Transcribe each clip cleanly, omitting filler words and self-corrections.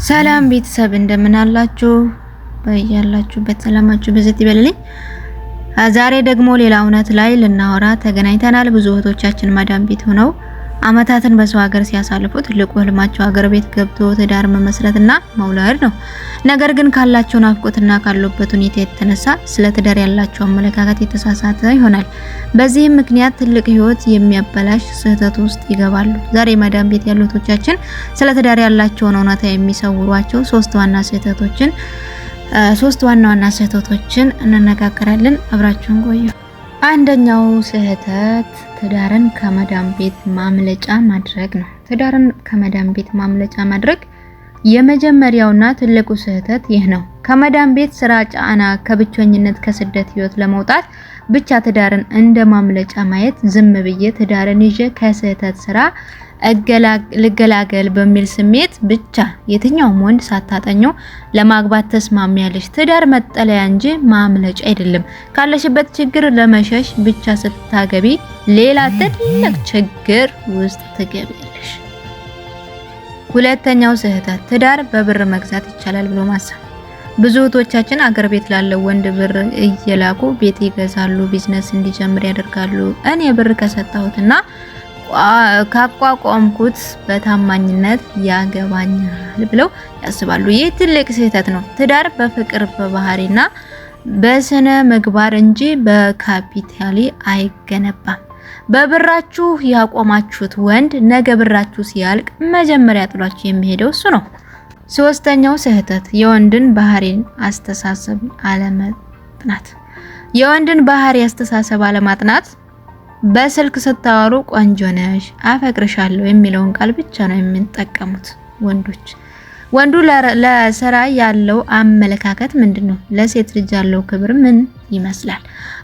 ሰላም ቤተሰብ እንደምን አላችሁ? በያላችሁበት ሰላማችሁ በዘት ይበልልኝ። ዛሬ ደግሞ ሌላ እውነት ላይ ልናወራ ተገናኝተናል። ብዙ እህቶቻችን ማዳም ቤት ሆነው አመታትን በሰው ሀገር ሲያሳልፉ ትልቁ ህልማቸው ሀገር ቤት ገብቶ ትዳር መመስረትና መውለድ ነው። ነገር ግን ካላቸው ናፍቆትና ካሉበት ሁኔታ የተነሳ ስለ ትዳር ያላቸው አመለካከት የተሳሳተ ይሆናል። በዚህም ምክንያት ትልቅ ህይወት የሚያበላሽ ስህተት ውስጥ ይገባሉ። ዛሬ ማዳም ቤት ያሉ እህቶቻችን ስለ ትዳር ያላቸውን እውነታ የሚሰውሯቸው ሶስት ዋና ስህተቶችን እንነጋገራለን። አብራችሁን ቆዩ። አንደኛው ስህተት ትዳርን ከመዳም ቤት ማምለጫ ማድረግ ነው። ትዳርን ከመዳም ቤት ማምለጫ ማድረግ የመጀመሪያውና ትልቁ ስህተት ይህ ነው። ከመዳም ቤት ስራ ጫና፣ ከብቸኝነት፣ ከስደት ህይወት ለመውጣት ብቻ ትዳርን እንደ ማምለጫ ማየት፣ ዝም ብዬ ትዳርን ይዤ ከስህተት ስራ ልገላገል በሚል ስሜት ብቻ የትኛውም ወንድ ሳታጠኙ ለማግባት ተስማሚያለሽ። ትዳር መጠለያ እንጂ ማምለጫ አይደለም። ካለሽበት ችግር ለመሸሽ ብቻ ስታገቢ ሌላ ትልቅ ችግር ውስጥ ትገቢያለሽ። ሁለተኛው ስህተት ትዳር በብር መግዛት ይቻላል ብሎ ማሰብ። ብዙ እህቶቻችን አገር ቤት ላለው ወንድ ብር እየላኩ ቤት ይገዛሉ፣ ቢዝነስ እንዲጀምር ያደርጋሉ። እኔ ብር ከሰጣሁትና ካቋቋምኩት በታማኝነት ያገባኛል ብለው ያስባሉ። ይህ ትልቅ ስህተት ነው። ትዳር በፍቅር በባህሪና በስነ ምግባር እንጂ በካፒታሊ አይገነባም። በብራችሁ ያቆማችሁት ወንድ ነገ ብራችሁ ሲያልቅ መጀመሪያ ጥሏችሁ የሚሄደው እሱ ነው። ሶስተኛው ስህተት የወንድን ባህሪ አስተሳሰብ አለማጥናት። የወንድን ባህሪ አስተሳሰብ አለማጥናት በስልክ ስታወሩ ቆንጆ ነሽ፣ አፈቅርሻለሁ የሚለውን ቃል ብቻ ነው የሚጠቀሙት ወንዶች። ወንዱ ለስራ ያለው አመለካከት ምንድነው? ለሴት ልጅ ያለው ክብር ምን ይመስላል?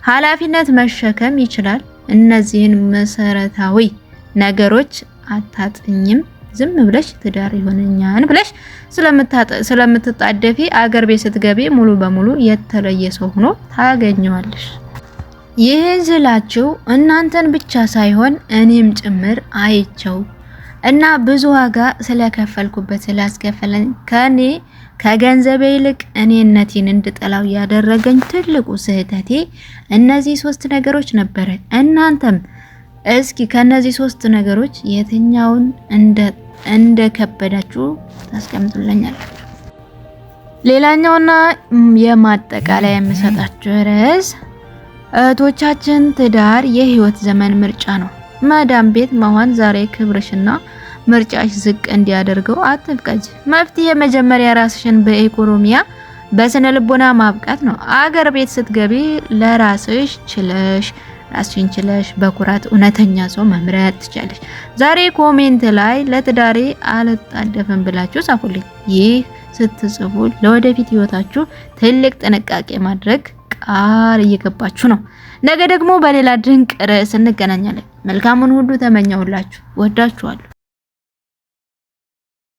ኃላፊነት መሸከም ይችላል? እነዚህን መሰረታዊ ነገሮች አታጥኝም። ዝም ብለሽ ትዳር ይሆነኛል ብለሽ ስለምትጣደፊ አገር ቤት ስትገቢ ሙሉ በሙሉ የተለየ ሰው ሆኖ ታገኘዋለሽ። ይህን ስላችሁ እናንተን ብቻ ሳይሆን እኔም ጭምር አይቸው እና ብዙ ዋጋ ስለከፈልኩበት ስላስከፈለኝ ከገንዘቤ ይልቅ እኔነቴን እንድጠላው ያደረገኝ ትልቁ ስህተቴ እነዚህ ሶስት ነገሮች ነበረ። እናንተም እስኪ ከነዚህ ሶስት ነገሮች የትኛውን እንደከበዳችሁ ታስቀምጡልኛላችሁ። ሌላኛውና የማጠቃለያ የምሰጣችሁ ርዕስ እህቶቻችን ትዳር የህይወት ዘመን ምርጫ ነው። ማዳም ቤት መሆን ዛሬ ክብርሽና ምርጫሽ ዝቅ እንዲያደርገው አትፍቀጂ። መፍትሄ መጀመሪያ ራስሽን በኢኮኖሚያ በስነ ልቦና ማብቃት ነው። አገር ቤት ስትገቢ ለራስሽ ራስሽን ችለሽ በኩራት እውነተኛ ሰው መምረጥ ትችላለሽ። ዛሬ ኮሜንት ላይ ለትዳሬ አልጣደፍም ብላችሁ ጻፉልኝ። ይህ ስትጽፉ ለወደፊት ህይወታችሁ ትልቅ ጥንቃቄ ማድረግ ቃል እየገባችሁ ነው። ነገ ደግሞ በሌላ ድንቅ ርዕስ እንገናኛለን። መልካሙን ሁሉ ተመኘሁላችሁ። ወዳችኋለሁ።